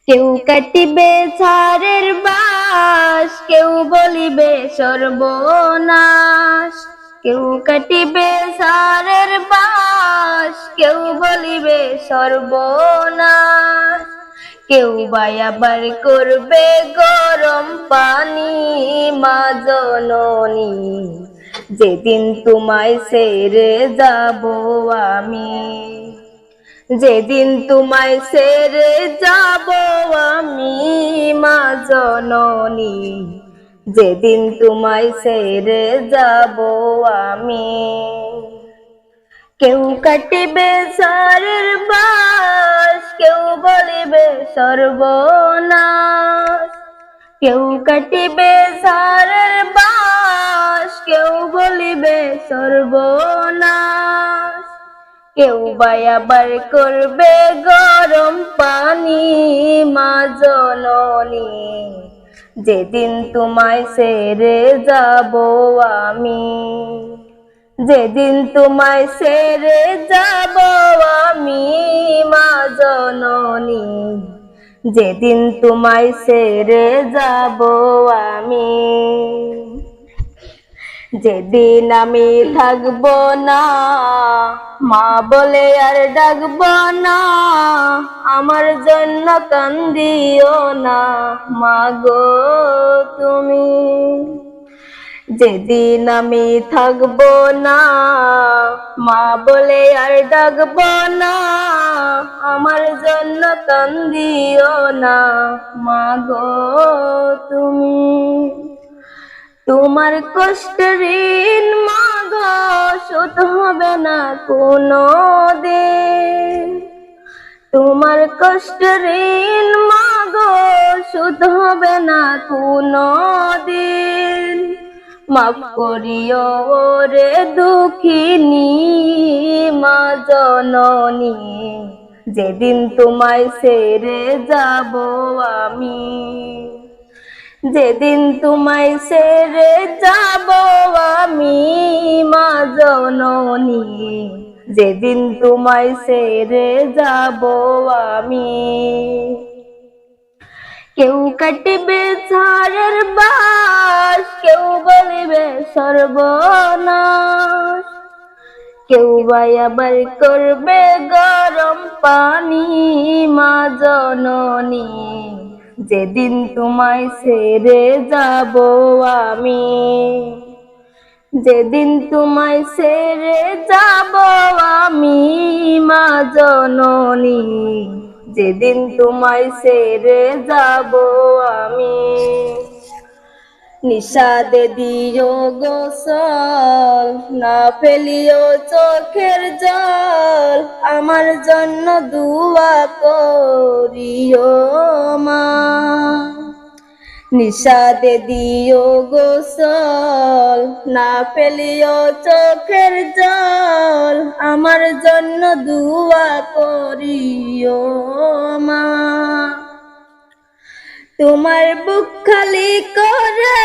কেউ কাটিবে ঝড়ের বাঁশ, কেউ বলিবে সর্বনাশ। কেউ কাটিবে ঝড়ের বাঁশ, কেউ বলিবে সর্বনাশ। কেউ বা আবার করবে গরম পানি, মা জননী যেদিন তোমায় ছেড়ে যাব আমি। যেদিন তোমায় ছেড়ে যাব আমি, মা জননী যেদিন তোমায় ছেড়ে যাব আমি। কেউ কাটিবে ঝড়ের বাঁশ, কেউ বলিবে সর্বনাশ। কেউ কাটিবে ঝড়ের বাঁশ, কেউ বলিবে সর্বনাশ। কেউ বা আবার করবে গরম পানি, মা জননী যেদিন তোমায় ছেড়ে যাব আমি। যেদিন তোমায় ছেড়ে যাব আমি, মা জননী যেদিন তোমায় ছেড়ে যাব আমি। যেদিন আমি থাকব না, মা বলে আর ডাকব না, আমার জন্য কান্দিও না মা গো তুমি। যেদিন আমি থাকব না, মা বলে আর ডাকব না, আমার জন্য কান্দিও না মা গো তুমি। তোমার কষ্টের ঋণ মা গো শোধ হবে না কোনো দিন। তোমার কষ্টের ঋণ মা গো শোধ হবে না কোনো দিন। মাফ করিও রে দুঃখিনী মা জননী, যেদিন তোমায় ছেড়ে যাব আমি। যেদিন তোমায় ছেড়ে যাব আমি, মা জননী যেদিন তোমায় ছেড়ে যাব আমি। কেউ কাটিবে ঝড়ের বাঁশ, কেউ বলিবে সর্বনাশ। কেউ বা আবার করবে গরম পানি, মা জননী যেদিন তোমায় ছেড়ে যাব আমি। যেদিন তোমায় ছেড়ে যাব আমি, মা জননী যেদিন তোমায় ছেড়ে যাব আমি। নিষাদে দিও গোসল, না ফেলিও চোখের জল, আমার জন্য দুয়া করিও মা। নিষাদে দিও গোসল, না ফেলিও চোখের জল, আমার জন্য দুয়া করিও মা। তোমার বুক খালি করে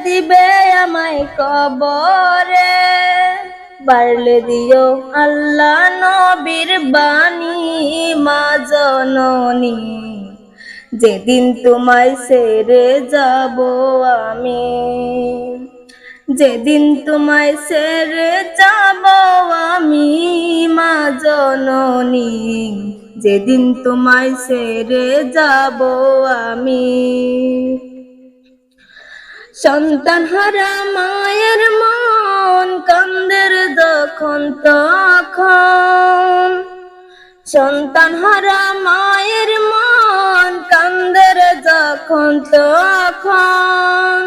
দিবে আমায় কবরে, বাড়লে দিও আল্লাহ নবীর বাণী মা জননী, যেদিন তোমায় ছেড়ে যাব আমি। যেদিন তোমায় ছেড়ে যাব আমি, মা জননী যেদিন তোমায় ছেড়ে যাব আমি। সন্তান হারা মায়ের মন কান্দের যখন তখন, সন্তান হারা মায়ের মন কান্দের যখন তখন,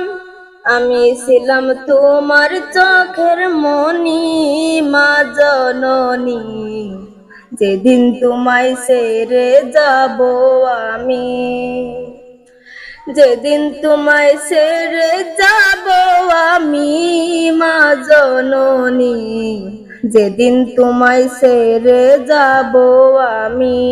আমি ছিলাম তোমার চোখের মনি মা জননী, যেদিন তোমায় ছেড়ে যাব আমি। যেদিন তোমায় ছেড়ে যাব আমি, মা জননী যেদিন তোমায় ছেড়ে যাব আমি।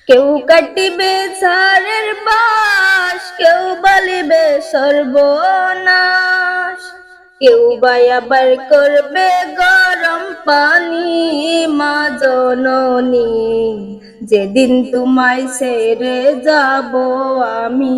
কেউ কাটিবে ঝড়ের বাঁশ, কেউ বলিবে সর্বনাশ। কেউ বা আবার করবে গরম পানি, মা জননী যেদিন তোমায় ছেড়ে যাব আমি।